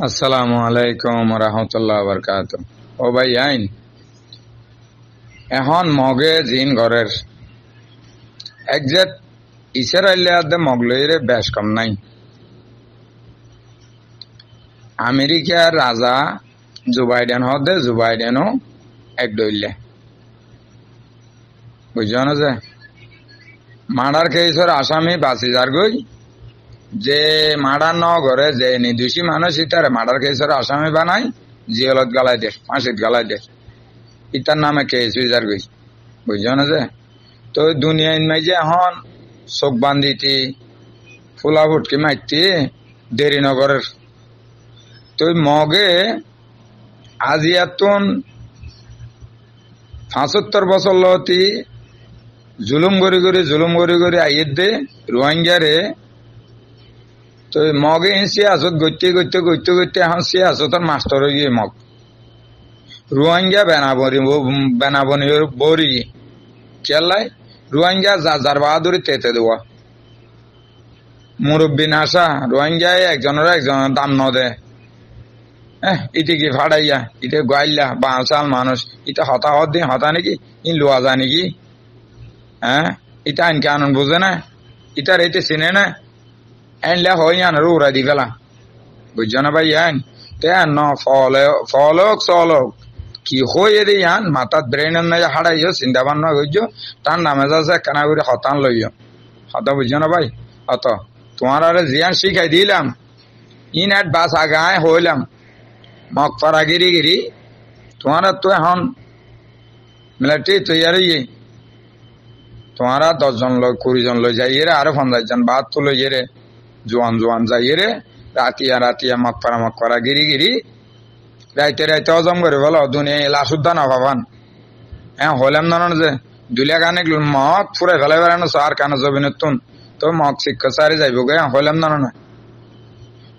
আসসালামু আলাইকুম রহমতুল্লাহ বরকাত। ও ভাই আইন এখন মগে জিন ঘরের একজেট ইসরায়েলিয়াতে মগলইরে বেশ কম নাই। আমেরিকার রাজা জো বাইডেন হদে জো বাইডেনও এক দইলে বুঝছো না যে মার্ডার কেসের আসামি বাঁচি যার গই যে মার্ডার ন করে যে নির্দোষী মানুষ ইতারে মার্ডার কেসের আসামি বানায় জিয়লত গালাই দে ফাঁসিত গালাই দে ইতার নামে কেস হইজার গই বুঝছো না যে তো দুনিয়ায় মাইজে এখন চোখ বান্ধিতি ফুলা ফুটকি মাইতি দেরি নগরের তো মগে আজি এতন ৭৫ বছর লতি জুলুম গড়ি আইয়ের দে রোহিঙ্গারে তো মগে সিয়াসত গইতে এখন সিয়াসতর মাস্টার হয়ে গিয়ে মগ রোহিঙ্গা বেনাবনি বরি কেলাই রোহিঙ্গা যার বাহাদুরি তেতে দেওয়া মুরব্বী নাসা রোহিঙ্গায় একজনের দাম ন দে ইতে কি ফাড়াইয়া ইতে গাইলা বাঁচাল মানুষ ইটা হতাহত দিন হতা নাকি ইন লোয়া যায় নাকি ইটা আইন কানুন বুঝে না ইটার এতে চিনে না আইনলে হয় আনার উড়াই দি ফেলা বুঝছো না ভাই আইন তে ন ফলক চলক কি হয়ে দি আন মাথার ব্রেনের না হারাইও চিন্তা ভাবনা করছো তার নামে যাচ্ছে কেনা করে হতান লইও হতা বুঝছো না ভাই অত তোমার আরে জিয়ান শিখাই দিলাম ইন এক বাস আগায় হইলাম মগ ফারা গিরি তোমার তো এখন মিলাটি তৈরি তোমারা 10 জন লোক 20 জন লই যাই রে আরো 50 জন বাদ তো লই রে জোয়ান যাই রে রাতিয়া মগ ফারা গিরি রাইতে হজম করে বলো দুনিয়া লাশ উদ্যান ভাবান হইলাম না যে দুলিয়া গানে মগ ফুরে ফেলে বেড়ানো আর কানে জবি নতুন তো মগ শিক্ষা সারি যাইব গে হইলাম না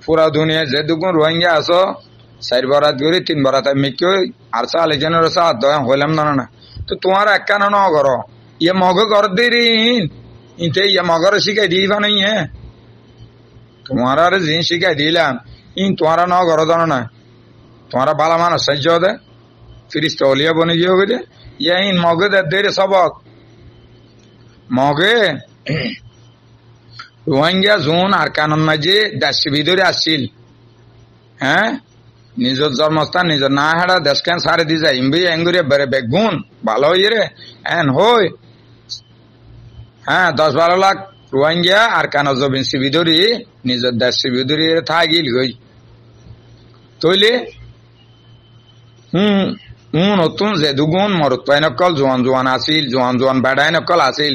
পুরা দুনিয়া যে দুগুণ রোহিঙ্গা আছো 4 বরাত গড়ি 3 বরাত মিকে আর চাল এখানে হইলাম না তো তোমার এক কান ন করো ইয়ে মগ কর দেরি ইতে ইয়ে মগর শিখাই দিবা নাই তোমার আর জিন শিখাই দিলাম ইন তোমারা ন করো জানো না তোমারা বালা মানুষ সাহায্য দে ফিরিস্ত অলিয়া বনে গিয়ে হবে দে ইয়া ইন মগে দেরে সবক মগে রোহিঙ্গা জোন আর কানন মাঝে দেশের ভিতরে আসছিল নিজের জন্মস্থান নিজের না হারা দেশ কেন সারে দি যায় ইমবি এঙ্গুরে বেড়ে বেগুন ভালো হই রে হই 10-12 লাখ রোহিঙ্গা আর কান জবিন শিবিদরি নিজের দেশ শিবিদরি থাকিল গই তৈলে নতুন যে দুগুণ মরত পাই নকল জোয়ান আছিল জোয়ান বেড়াই নকল আছিল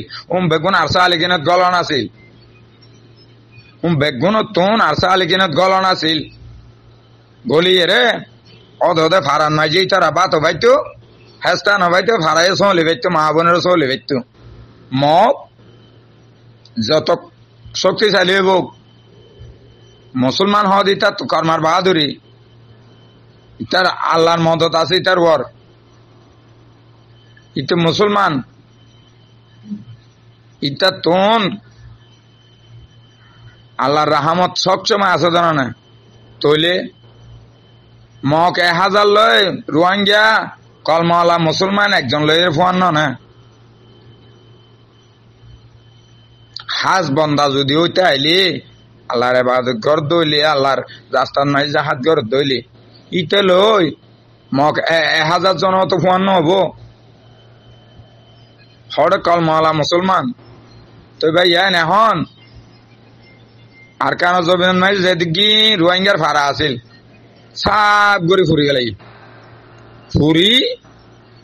বেগুন আরসা আলিকিনত গলন আছিল বেগুন তুন আরসা আলিকিনত গলন আছিল গলিয়ে রে অধে ফারান নাই যেই তারা বাতো ভাইতো হেস্তা নভাইতো ফারাই চলি ভাইতো মা বোনের চলি ভাইতো মগ যত শক্তিশালী হইব মুসলমান হদ ইতার কর্মার বাহাদুরি ইতার আল্লাহর মদত আছে ইতার ওর ইতে মুসলমান ইতার তোন আল্লাহর রাহমত সবসময় আছে জানো না তৈলে মক 1000 লয় রোহিঙ্গা কলমাওয়ালা মুসলমান একজন লয়ের ফোয়ান না হাজ বন্দা যদি হইতে আইলি আল্লাহর ইবাদত কর দইলি আল্লাহর রাস্তার নাই জাহাজ কর দইলি ইতে লই মক 1000 জন তো ফোয়ান হবো হড় কলমাওয়ালা মুসলমান তো ভাই এখন আর কেন জমিন নাই যেদিকে রোহিঙ্গার ভাড়া আছিল সাপ গড়ি ফুরি গেল ফুরি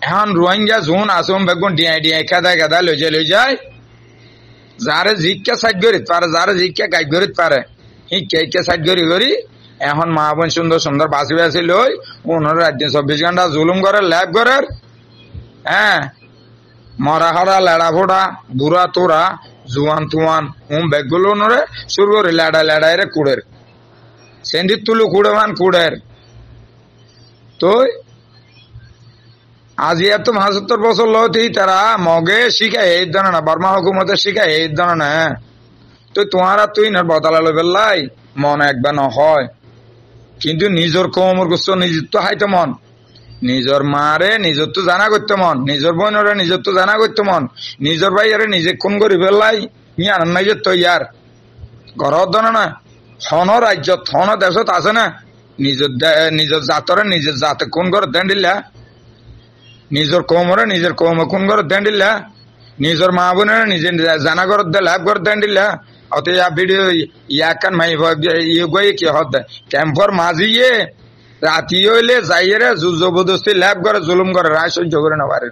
এখন রোহিঙ্গা জোন আসুন বেগুন ডিয়াই খেদায় লই যায় যারে জিজ্ঞা সাইড করিত পারে যারে জিজ্ঞা গাইড করিত পারে কে সাইড করি এখন মা বোন সুন্দর বাঁচি লই 24 ঘন্টা জুলুম করে ল্যাব করে মরা হরা লেড়া ফোড়া বুড়া তোরা জুয়ান তুয়ান বেগুলো নরে শুরু করে লেড়াই রে কুড়ের সেন্দির তুলু কুড়ের তো আজি এত ৭৫ বছর লতি তারা মগে শিখায় এই ধরনের না বর্মা হুকুমতে শিখায় এই ধরনের না তো তোমারা তুই না বদলা লো বেল্লাই মন একবার ন হয় কিন্তু নিজের কৌমর করছো নিজের তো হাইতে মন, নিজের মারে নিজের তো জানা করতে মন, নিজের বোনরে নিজের তো জানা করতে মন, নিজের ভাইয়ারে নিজে খুন করি ফেললাই ইয়ার নাই যে তো ইয়ার ঘর ধরে না হন রাজ্য হন দেশত আছে না নিজের জাতরে নিজের জাতে কোন করে দেন দিলা, নিজের কৌমরে নিজের কৌম কোন করে দেন দিলা, নিজের মা বোনের নিজে জানা করে দে লাভ করে দেন দিলা। অত ভিডিও ইয়াকান মাই ইয়ে গই কি হত ক্যাম্পর মাঝিয়ে রাতি হইলে যাইয়ে জবরদস্তি লাভ করে জুলুম করে রায় সহ্য করে না পারে।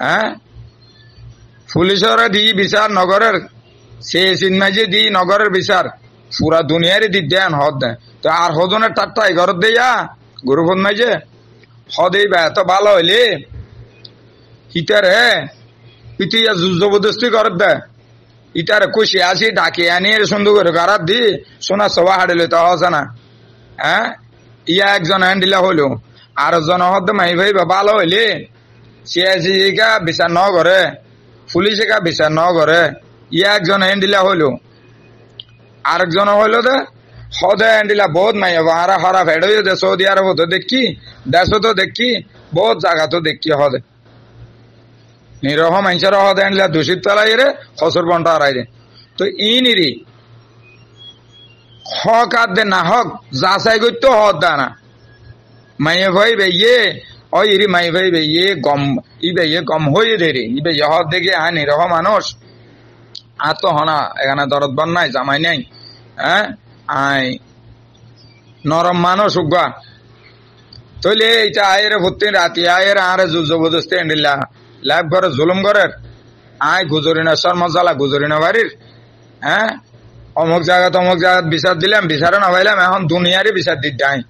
হ্যাঁ পুলিশের দি বিচার নগরের সে সিনমাজি দি নগরের বিচার পুরা দুনিয়ারই দি দেন হদ দেন তো আর হজনের টাট্টা ঘর দেয়া গুরু ফোন মাইজে হদেই বা এত ভালো হইলে হিতারে ইতিয়া জবরদস্তি করে দে ইটারে খুশি আসি ডাকে আনি সুন্দর করে গারাত দি সোনা সবা হাড়িলে তো হসে না। হ্যাঁ ইয়া একজন হ্যান্ডিলা হইলো আর জন হদ মাই ভাই ভালো হইলে সে আসি বিচার ন করে পুলিশে কা বিচার ন করে ইয়া একজন হ্যান্ডিলা হইলো আরেকজন হইলো দে হদে হ্যান্ডিলা বহুত মাই হারা হারা ফেড হয়ে দে সৌদি আরব তো দেখি দেশ তো দেখি বহুত জায়গা তো দেখি হদে নিরহ মানুষের হদে হ্যান্ডিলা দূষিত তলাই রে খসর বন্টা হারাই দে তো ইনিরি হক আর দে না হক যাচাই করতে হদ দা না মাইয়ে ভাই বেয়ে ও ইরি মাই ভাই বেয়ে গম ইয়ে গম হয়ে দে রে ইবে হদ দেখে হ্যাঁ নিরহ মানুষ আর তো হনা এখানে দরদ বন নাই জামাই নাই। হ্যাঁ আই নরম মানুষ উগা তৈলে এইটা আয়ের ভর্তি রাতি আয়ের আরে জবরদস্তি এন্ডিল্লা লাভ করে জুলুম করে আয় গুজরি না শর্মা জ্বালা গুজরি না বাড়ির। হ্যাঁ অমুক জায়গা তমুক জায়গা বিচার দিলাম বিচারে না পাইলাম এখন দুনিয়ারই বিচার দিতে আই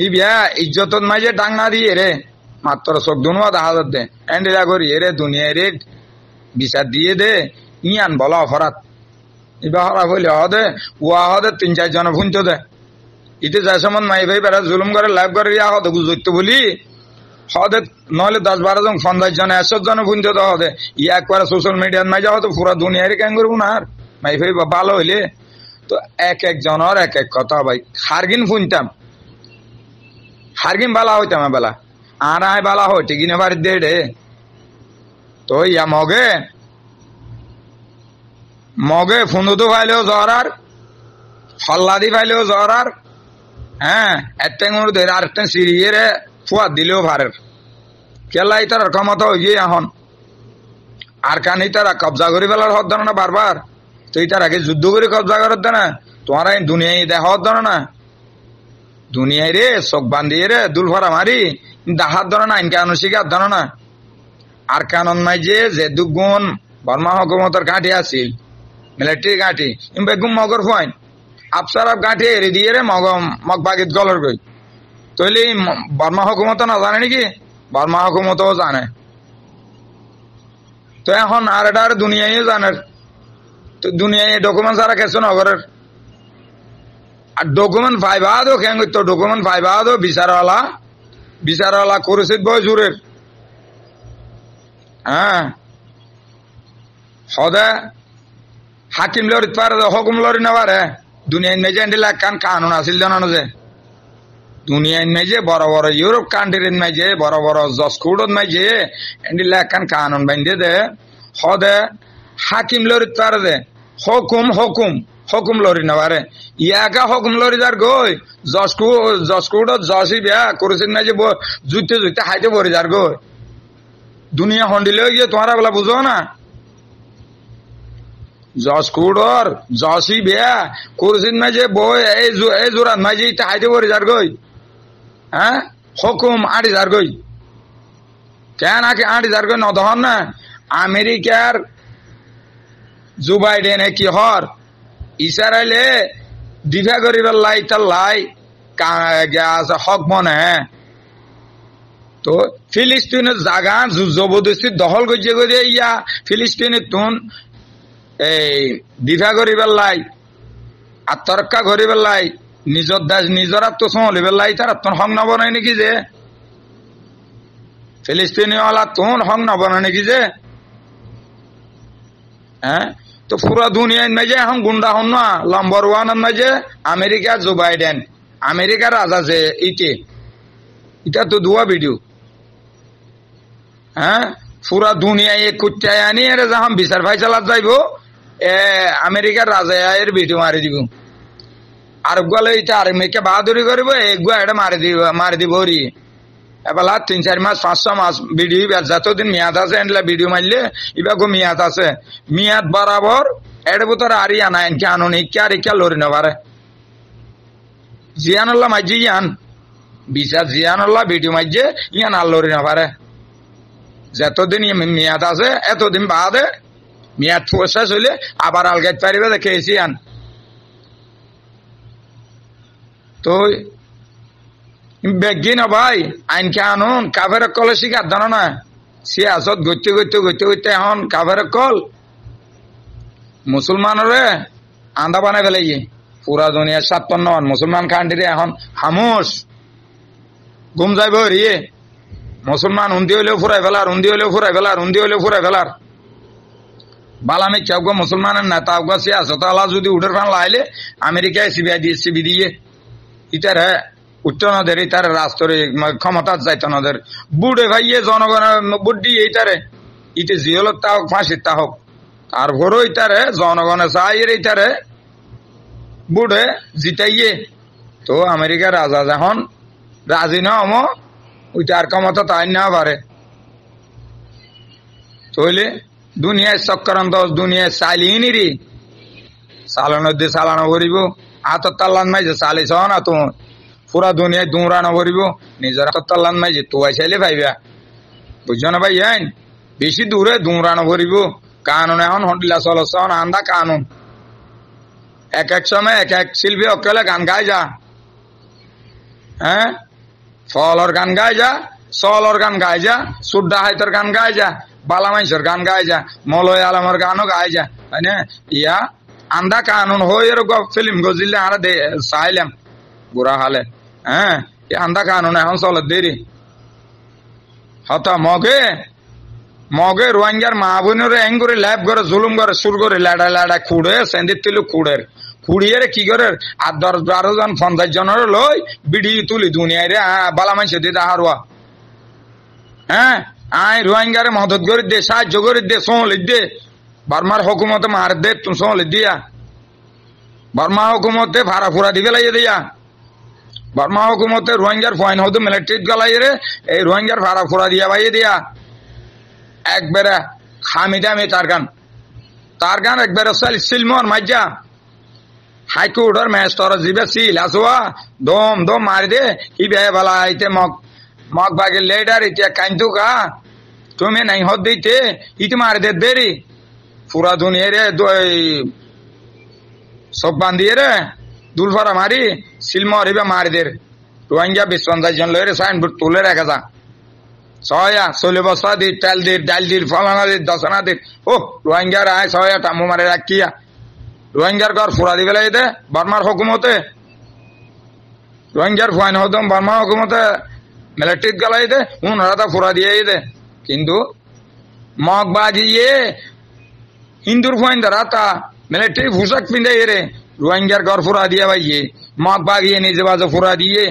ই বিয়া ইজ্জত মাঝে ডাঙ্গা দিয়ে রে মাত্র চোখ দুনুয়া দেখা দে এন্ডিলা করি রে দুনিয়ারে বিচার দিয়ে দে ইয়ান বলা অপরাধ ইবা হরাপ হইলে হদে উয়া হদে 3-4 জন ভুনতে দে ইতে যাই সমন মাই ভাই বেড়া জুলুম করে লাভ করে ইয়া হদে গুজরতে বলি হদে নহলে 10-12 জন 50 জন 100 জন ভুনতে দে হদে ইয়া একবার সোশ্যাল মিডিয়ার মাঝে হতো পুরা দুনিয়ারে কেন করবো না আর মাই ভাই ভালো হইলে তো এক এক জনের এক এক কথা ভাই হারগিন ফুনতাম হারগিন বালা হইতাম বেলা আর আয় বালা হয় ঠিকই না বাড়ির দে তো ইয়া মগে ফুন্দু ফাইলেও জরার ফল্লাদি ফাইলেও জরার। হ্যাঁ একটা ধরে আরেকটা সিরিয়ে ফুয়া দিলেও ভারের কেলাই তার ক্ষমতা হয়ে গিয়ে এখন আর কানি তারা কবজা করে ফেলার হত না বারবার তুই তার আগে যুদ্ধ করে কবজা করার দে না তোমার দুনিয়ায় দেখা হত না দুনিয়ায় রে চোখ বান্ধিয়ে রে দুল ভরা মারি দাহাত ধরে না ইনকান শিকার ধরে না আর কানন নাই যে দুগুণ বর্মা হকুমতের ঘাঁটি আছিল মিলিটারি ঘাঁটি বেগুম মগর ফাইন আফসার গাঁঠি এড়ে দিয়ে রে মগ বাগিত গলর গই তৈলে বর্মা হকুমত না জানে নাকি বর্মা হকুমতও জানে তো এখন আর এটা আর দুনিয়ায় জানে তো দুনিয়ায় ডকুমেন্ট ছাড়া কিছু নগরের আর ডকুমেন্ট পাইবা দো কেন করতো ডকুমেন্ট পাইবা দো বিচারওয়ালা করেছে বয় জোরের। হ্যাঁ সদা হাকিম লড়িত পারে হকুম লড়ি না পারে দুনিয়ায় নেই যে এন্ডিলা কান কানুন আসিল জানানো যে দুনিয়ায় নাই যে বড় বড় ইউরোপ কান্ট্রির নাই যে বড় বড় জসকোডত নাই যে এন্ডিলা কান কানুন বাইন্দে দে সদে হাকিম লড়িত পারে দে হকুম লড়ি না পারে ইয়াকা হকুম লড়ি যার গই জসকোডত জসি বিয়া করেছেন না যে জুইতে হাইতে ভরে যার গই দুনিয়া হন্ডিলেও গিয়ে তোমারা বলা বুঝো না জসকোডর জসি বিয়া করেছেন না যে বই এই জোরাত নাই যে ইটা হাইতে ভরে যার গই। হ্যাঁ হকুম আড়ি যার গই কেন আগে আড়ি যার গই নদহন না আমেরিকার জো বাইডেনে কি হর ইসরায়েলে দিভা করিবার লাই তার লাই হক মনে তো ফিলিস্তিনের জাগা জবরদস্তি দখল করছে করে ইয়া ফিলিস্তিনের তুন এই দিভা করিবার লাই আত্মরক্ষা করিবার লাই নিজের দেশ নিজের আত্মসলিবার লাই তার আত্ম হং নবনাই নাকি যে ফিলিস্তিনি ওলা তুন হং নবনাই নাকি যে। হ্যাঁ তো পুরা দুনিয়ার মাঝে এখন গুন্ডা হন না নম্বর ওয়ানের মাঝে আমেরিকা জো বাইডেন আমেরিকার রাজা যে এটা তো দুয়া ভিডিও হ্যাঁ পুরা দুনিয়ায় কুত্তায় আনি এর যখন বিচার ফাইসালাত যাইব আমেরিকার রাজা এর ভিডিও মারি দিব আর গলে এটা আর্মিকে বাহাদুরি করবো এগুলো এটা মারি দিব রি এবার 3-4 মাস 500 মাস ভিডিও যতদিন মেয়াদ আছে এনলা ভিডিও মারলে ইবাগো মেয়াদ আছে মেয়াদ বরাবর এর ভিতরে আরি আনা এনকে আনুন ইকা আর ইকা লড়ি না পারে জিয়ানুল্লাহ মাঝি ইয়ান বিচার জিয়ানুল্লাহ ভিডিও মাঝে ইয়ান আর লড়ি না পারে যতদিন মেয়াদ আছে এতদিন বাদে মেয়াদ শেষ হইলে আবার আলগাইতে পারিবে দেখেছি ইয়ান তো বেগি না ভাই আইন কানুন কাফের কলে শিকার জানো না সিয়াসত গইতে গইতে গইতে গইতে এখন কাফের কল মুসলমানরে আন্দা বানাই ফেলাই পুরা দুনিয়ার 57 মুসলমান কান্ট্রি এখন হামুস ঘুম যাইব রিয়ে মুসলমান উন্দি হইলেও ফুরাই ফেলার উন্দি হইলেও ফুরাই ফেলার উন্দি হইলেও ফুরাই ফেলার বালামি কেউ মুসলমানের নেতা সিয়াসত আলা যদি উঠের ফান লাইলে আমেরিকায় সিবি দিয়ে ইটার হ্যাঁ উত্তর নদের ইতারে রাষ্ট্রের ক্ষমতা যাইতো নদের বুড়ে ভাইয়ে জনগণের বুদ্ধি এইটারে ইতে জিহলত তা হোক ফাঁসির তা হোক তারপরও ইতারে জনগণের চাইয়ের ইতারে বুড়ে জিতাইয়ে তো আমেরিকার রাজা যখন রাজি না হম ওইটার ক্ষমতা তাই না পারে তইলে দুনিয়ায় চক্রান্ত দুনিয়ায় চাইলিনি রে চালানোর দিয়ে চালানো করিব হাতর তাল্লান মাইছে চালিছ না তো পুরা দুনিয়ায় দৌড়ানো করিব নিজের হাতর তাল্লান মাইছে তোয়াই চাইলে পাইবা বুঝছো না ভাই আইন বেশি দূরে দৌড়ানো করিব কানুন এখন হন্ডিলা চলছন আন্দা কানুন এক এক সময় এক এক শিল্পী অকেলে গান গাই যা হ্যাঁ ফলর গান গাই যা চলর গান গাই যা সুড্ডা হাইতর গান গাই যা বালা মাইসর গান গাই যা মলয় আলমর গানও গাই যা তাই না ইয়া আন্দা কানুন হয়ে ফিল্ম গজিলে আমরা চাইলাম বুড়া হালে হ্যাঁ আন্দা কানুন এখন চল দেরি হতা মগে রোহিঙ্গার মা বোনের এং করে ল্যাব করে জুলুম করে সুর করে লাডা লাডা খুঁড়ে সেন্দির তুলি খুঁড়িয়ে কি করে 8-10-12 জন 50 জনের লই বিড়ি তুলি দুনিয়ায় রে বালা মাইসে দিতে হারুয়া হ্যাঁ আয় রোহিঙ্গারে মদত করে দে সাহায্য করে দে সোহলিত দে বার্মার হুকুমতে মার দে তুমি সোহলিত দিয়া বার্মা হুকুমতে ভাড়া ফুরা দি ফেলাই দিয়া বার্মা হুকুমতে রোহিঙ্গার ফাইন হতো মিলিটারি গলাই রে এই রোহিঙ্গার ভাড়া ফুরা দিয়া বাইয়ে দিয়া একবারে খামি দামি তার গান একবারে সিলমর মাইজা হাইকোর্টের ম্যাজিস্ট্রেট জিবে সিল আসোয়া দম মারি দে ই বে বালা আইতে মগ বাগে লেডার ইতিয়া কাইন্তু কা তুমি নাই হদ দিতে ইতে মারি দে দেরি পুরা দুনিয়া রে সব বান্ধিয়ে রে দুলফারা মারি সিলমর হিবে মারি দে রোহিঙ্গা 20-50 জন লয়ে সাইনবোর্ড তুলে রেখে যা সয়া 16 বস্তা দি তেল দি ডাল দি ফলানা দি দশনা দি ও রোহিঙ্গার আয় সয়া টামু মারে রাখিয়া রোহিঙ্গার ঘর ফুরা দি বেলাই দে বার্মার হুকুমতে রোহিঙ্গার ফাইন হতো বার্মা হুকুমতে মিলিটারি গলাই দে উনারা তা ফুরা দিয়ে দে কিন্তু মগ বাজিয়ে হিন্দুর ফাইন ধরা তা মিলিটারি পোশাক পিন্ধে রে রোহিঙ্গার ঘর ফুরা দিয়ে ভাইয়ে মগ বাগিয়ে নিজে বাজে ফুরা দিয়ে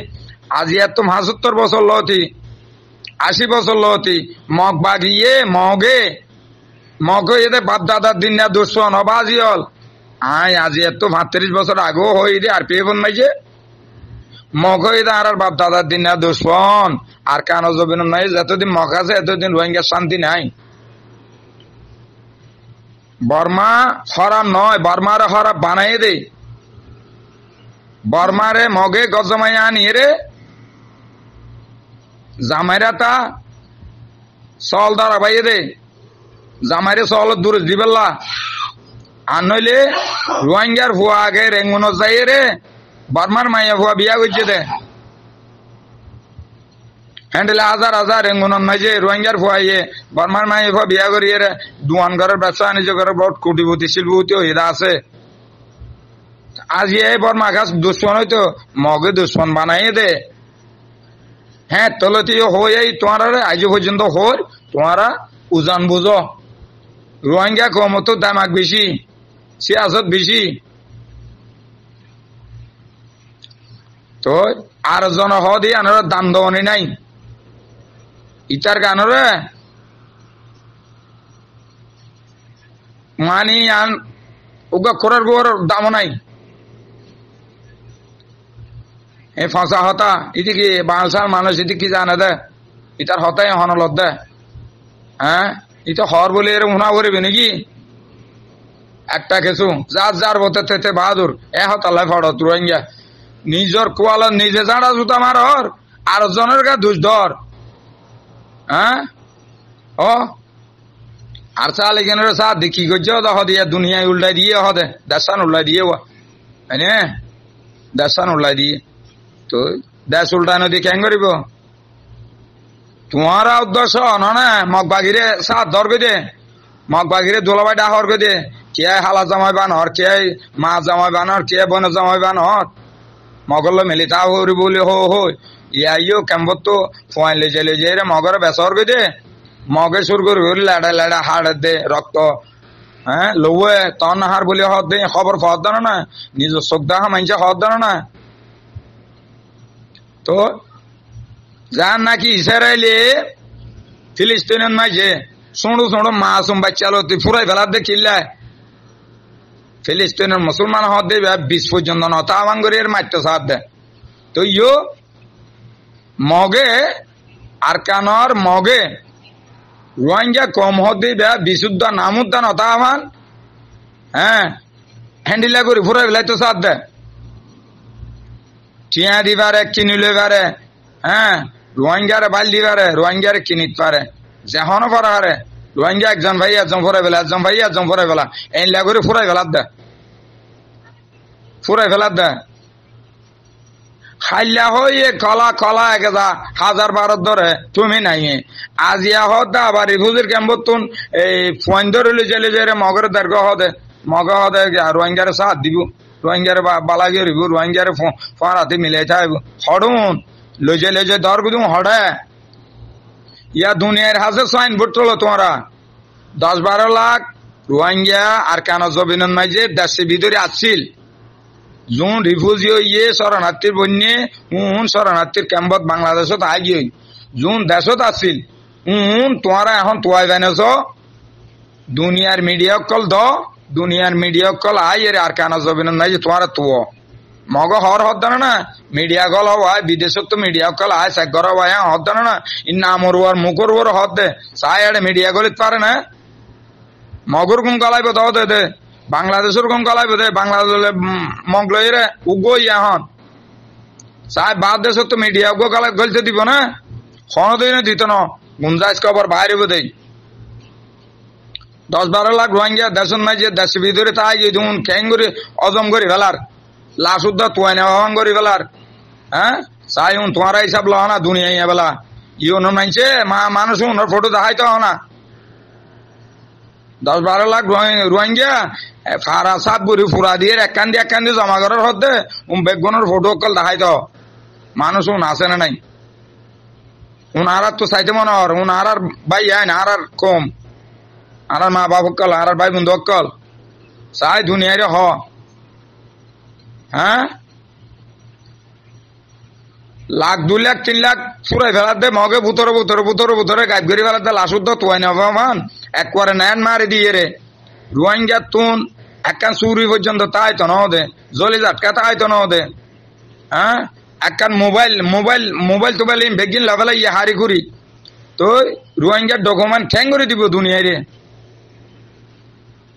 আজি এত 75 বছর লতি 80 বছর লতি মগ বাগিয়ে মগে এদের বাপ দাদার দিন না দুশ্মন অবাজি হল আয় আজি এত 35 বছর আগেও হয়ে দে আর পেয়ে বন মাইছে মগে এদের আর বাপ দাদার দিন না দুশ্মন আর কানো জবিন নাই যতদিন মগ আছে এতদিন রোহিঙ্গার শান্তি নাই বর্মা হরাম নয় বর্মারে হরাম বানাই দে বর্মারে মগে গজমাইয়া আনিয়ে রে জামাইরা তা চল দ্বারা বাইয়ে দে জামাইরে চল দূর দিবেল্লা আর নইলে রোহিঙ্গার ভুয়া আগে রেঙ্গুন যাই রে বর্মার মাইয়া ভুয়া বিয়া করছে দে হ্যান্ডেলে হাজার রেঙ্গুন মাঝে রোহিঙ্গার ভুয়া ইয়ে বর্মার মাইয়া ভুয়া বিয়া করিয়ে রে দুয়ান ঘরের ব্যবসা বাণিজ্য করে বড় কোটিপতি শিল্পপতি হইয়া আছে আজ এই বর্মা গাছ দুশ্মন হইতো মগে দুশ্মন বানাইয়ে দে হ্যাঁ তলতি হয়ে তোমার আজ পর্যন্ত হর তোমারা উজান বুঝো রোহিঙ্গা কম তো দামাক বেশি সিয়াসত বেশি তো আর জন হদি আনার দাম দওয়ানি নাই ইতার গানরে মানি আন উগা করার গোর দাম নাই এ ফাঁসা হতা এদিকে বাংলার মানুষ এদিকে জানা দে ইতার হতাই হনলত দে হ্যাঁ ইটা হর বলে এরকম হুনা করবে নাকি একটা কিছু যার যার বতে তেতে বাহাদুর এ হতাল্লাই ফড়ত রোহিঙ্গা নিজর কোয়ালা নিজে জাড়া জুতা মার আর জনের গা দুষ ধর হ্যাঁ ও আর চাল এখানে চা দেখি করছে দেখ দিয়ে দুনিয়ায় উল্টাই দিয়ে হদে দেশান উল্টাই দিয়ে হ্যাঁ দেশান উল্টাই দিয়ে তো দেশ উল্টানো দিয়ে কেন করিব তোমার উদ্দেশ্য না মগ বাগিরে সাত ধর কে দে মগ বাগিরে দোলাবাই ডাহর কে দে কে হালা জামাই বানর কে মা জামাই বানর কে বন জামাই বানর মগল মেলি তা হরি বলি ইয়াইও কেম্বর তো ফোয়াইন লেজে রে মগর বেসর কে দে মগে সুর করে লেড়া লেড়া হাড় দে রক্ত হ্যাঁ লৌয়ে তন হার বলি হদ দে খবর ফদ দানো না নিজ চোখ দেখা মাইনছে হদ দানো না তো যার নাকি ইসরায়েলে ফিলিস্তিনের মাঝে শুঁড়ো শুঁড়ো মাসুম বাচ্চালো তুই ফুরাই ফেলার দে কিল্লায় ফিলিস্তিনের মুসলমান হদ দে 20 পর্যন্ত নতা আবাঙ্গরি এর মারতে সাথ দে তো ইয়ো মগে আর কানর মগে রোহিঙ্গা কম হদে বিশুদ্ধ নামুদ্দা নতা আমান হ্যাঁ হ্যান্ডিলা করে ফুরাই ফেলাই তো সাথ দে টিয়া দিবারে কিনিলে বারে হ্যাঁ রোহিঙ্গারে বাল দিবারে রোহিঙ্গারে কিনিত পারে যেহনো পড়া হারে রোহিঙ্গা একজন ভাই একজন ফুরাই ফেলা একজন ভাই একজন ফুরাই ফেলা এই করে ফুরাই ফেলার দে ফুরাই ফেলার দে খাইলা হয়ে কলা কলা একেদা 1000-12 ধরে তুমি নাই আজিয়া হদা আবার রিফুজির ক্যাম্পত তুন এই ফোন ধরে লিজে রে মগর দরগা হদে মগ হদে রোহিঙ্গারে সাথ দিব রোহিঙ্গারে বালা গিয়ে রিবু রোহিঙ্গারে ফোন হাতে মিলাই থাকব হড়ুন লজে লজে ধর গুদুম হড়ে ইয়া দুনিয়ার হাসে সাইনবোর্ড তোলো তোমরা 10-12 লাখ রোহিঙ্গা আর কেন জবিনন মাঝে দেশে ভিতরে আসছিল যোন রিফিউজি ইয়ে শরণার্থীর বন্যে শরণার্থীর ক্যাম্পত বাংলাদেশত আগে যোন দেশত আসছিল তোমরা এখন তোয়াই জানেছ দুনিয়ার মিডিয়া কল দুনিয়ার মিডিয়া কল আই এর আর কেন জবিনন মাঝে তোমরা তো মগ হর হদ না মিডিয়া কল হওয়ায় বিদেশত তো মিডিয়া কল আয় সাগর হওয়ায় হদ না ইন নামর ওর মুখর ওর হদ দে সাই আড়ে মিডিয়া কলিত পারে না মগর গুম গলাইব দাও দে বাংলাদেশের গুম গলাইব দে বাংলাদেশ মগলইরে উগই এখন সাই বাদ দেশত তো মিডিয়া উগো গলাই গলতে দিব না কোনদিন দিত না গুঞ্জাইশ খবর বাইরে দেই 10-12 লাখ রোহিঙ্গা দেশের মাঝে দেশের ভিতরে তাই যেমন ক্যাং করে অজম করে ফেলার লাশ উদ্ধার তোয়াই নেওয়া করি ফেলার হ্যাঁ চাই তোমার হিসাব লহ না দুনিয়া বেলা ইও নাইছে মানুষ ওনার ফটো দেখাইতে হও না 10-12 লাখ রোহিঙ্গা ফারা সাপ বুড়ি ফুরা দিয়ে এক কান্দি জমা করার হতে বেগুনের ফটো কল দেখাইতে মানুষ আছে না নাই উনার তো চাইতে মনে হর উনার ভাই আইন আর কম আর মা বাপ কল আর ভাই বন্ধু কল চাই দুনিয়ারে হ হ্যাঁ লাখ 2 লাখ 3 লাখ ফুরাই ফেলার দে মগে ভুতরে গাইব করি ফেলার দে লাশ উদ্ধ তোয়াই নেবান একবারে নেন মারি দিয়ে রে রোহিঙ্গা তুন একখান চুরি পর্যন্ত তাই তো নদে জলি জাটকা তাই তো নদে হ্যাঁ একখান মোবাইল টোবাইল বেগিন লাভেলা ইয়ে হারি করি তো রোহিঙ্গার ডকুমেন্ট ঠ্যাং করে দিব দুনিয়ায় রে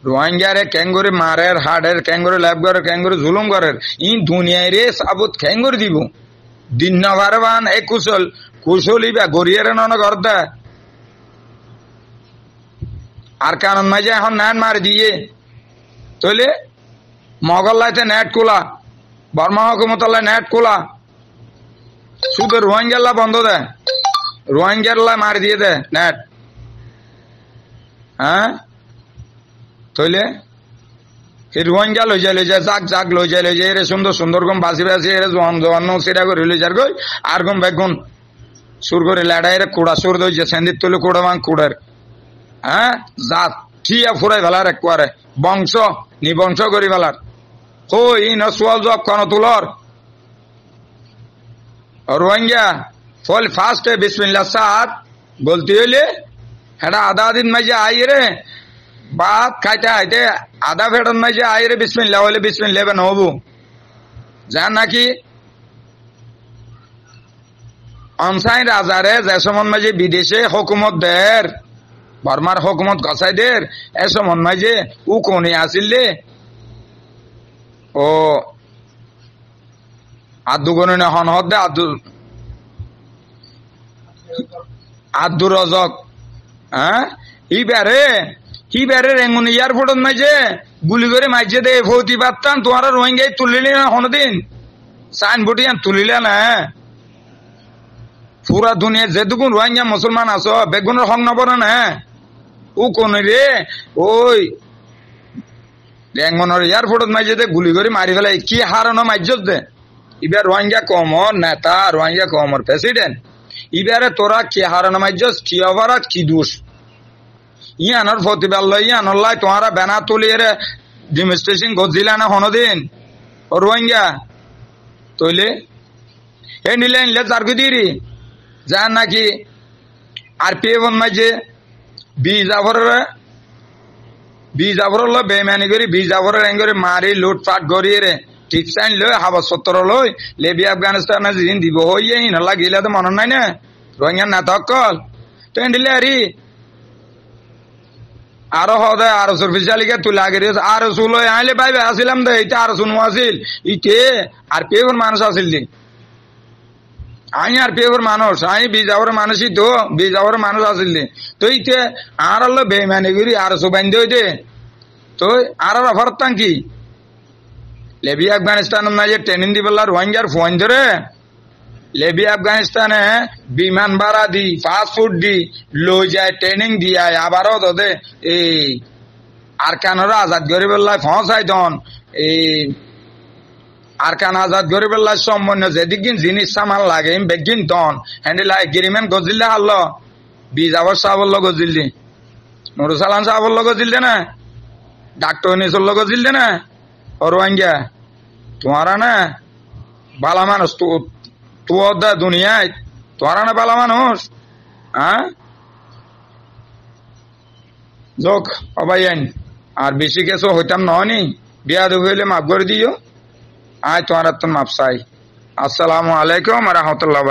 রোহিঙ্গারে ক্যাঙ্গুরি মারের হাড়ের ক্যাঙ্গুরি ল্যাব করে ক্যাঙ্গুরি জুলুম করের ই দুনিয়ায় রে সাবুত ক্যাঙ্গুরি দিব দিন না ভারবান এ কুশলী বা গড়িয়ে নন করতে আর কারণ মাঝে এখন নেট মারি দিয়ে তৈলে মগল্লাইতে নেট খোলা বর্মা হকুমতাল্লাহ নেট খোলা শুধু রোহিঙ্গাল্লা বন্ধ দেয় রোহিঙ্গাল্লা মারি দিয়ে দেয় নেট হ্যাঁ তৈলে রোহিঙ্গা লই যায় যাক লই যায় এরে সুন্দর গম বাসি এরে জোয়ান্ন সেটা করে লই যার গই আর গম বেগুন সুর করে লেড়া এরে কুড়া সুর দইছে সেন্দির তুলে কুড়া ভাঙ কুড়ার হ্যাঁ জাত থিয়া ফুরাই ফেলার একবারে বংশ নিবংশ করি ফেলার কই নসওয়াল জব কোন তুলর রোহিঙ্গা ফল ফার্স্টে বিসমিল্লাহ সাদ বলতে হইলে হেডা আধা দিন মাঝে আই রে ভাত খাইতে খাইতে আধা ফেটন মাঝে আই রে বিসমিল্লাহ হইলে বিসমিল্লাহ বেন হবু যান নাকি অনসাইন রাজারে যে সময় মাঝে বিদেশে হুকুমত দের বর্মার হুকুমত গছাই দের এ সময় মাঝে উ কোনে আসিলে ও আদু গনে হন হদ আব্দুর রজক হ্যাঁ ইবারে রেঙ্গুন এয়ারপোর্ট মাঝে গুলি করে মাঝে দে ফৌতি পাত্তান তোমার রোহিঙ্গাই তুলিলি না হনদিন সাইনবোর্ড ইয়ান তুলিলে না পুরা দুনিয়া যেটুকুন রোহিঙ্গা মুসলমান আছো বেগুনের হং নবর না ও কোন রে ওই রেঙ্গনের এয়ারপোর্ট মাঝে দে গুলি করে মারি ফেলে কি হারানো মাইজত দে এবার রোহিঙ্গা কমর নেতা রোহিঙ্গা কমর প্রেসিডেন্ট এবারে তোরা কি হারানো মাইজস কি অপরাধ কি দোষ ইয়ানোর প্রতিবাদ লই ইয়ানোর লাই তোমারা ব্যানার তুলিয়ে ডেমনস্ট্রেশন করছিল না হনদিন ও রোহিঙ্গা তৈলে হে নিলে নিলে চারকু দিরি যান নাকি আর পিএফ মাঝে বিজাফর বেমানি করি বিজাফরের এং করে মারি লুটপাট করিয়ে রে ঠিক চাইন লই হাবা সত্তর লই লেবি আফগানিস্তান যেদিন দিব হইয়ে হিনলা গেলে তো মনে নাই না রোহিঙ্গার নেতা অকল তো এন্ডিলে আরি আরো হদে আরো সরফিসালিকে তুলা গেছে আরো সুলই আইলে ভাইবে আসিলাম দে এটা আরো শুনু আসিল ইতে আর পেভর মানুষ আসিল দি আই আর পেভর মানুষ আই বিজাওর মানুষই তো বিজাওর মানুষ আসিল দি তো ইতে আর হলো বেমানি করি আর সুবাইন দে তো আর অফারতাম কি লেবি আফগানিস্তান মাঝে ট্রেনিং দিবেলা রোহিঙ্গার ফোন ধরে লেবি আফগানিস্তানে বিমান ভাড়া দি ফাস্ট ফুড দি লই যায় ট্রেনিং দিয়ে আবারও দে এই আরকানরা আজাদ গরিবেল্লায় পৌঁছাই দন এই আরকান আজাদ গরিবেল্লায় সম্বন্ধ যেদিন জিনিস সামান লাগে বেগিন দন হ্যান্ডেল এগ্রিমেন্ট গজিলে হারল বিজাবর সাহবল্ল গজিলি নুরুসালাম সাহবল্ল গজিলে না ডাক্তার নিসল্ল গজিলে না ও রোহিঙ্গা তোমারা না বালা মানুষ তো দুনিয়ায় তোরা না বালা মানুষ হ্যাঁ যোগ অবাই আইন আর বেশি কিছু হইতাম নহনি বিয়া দুঃখ হইলে মাফ করে দিও আয় তোমার তো মাপ চাই আসসালামু আলাইকুম রহমতুল্লাহ।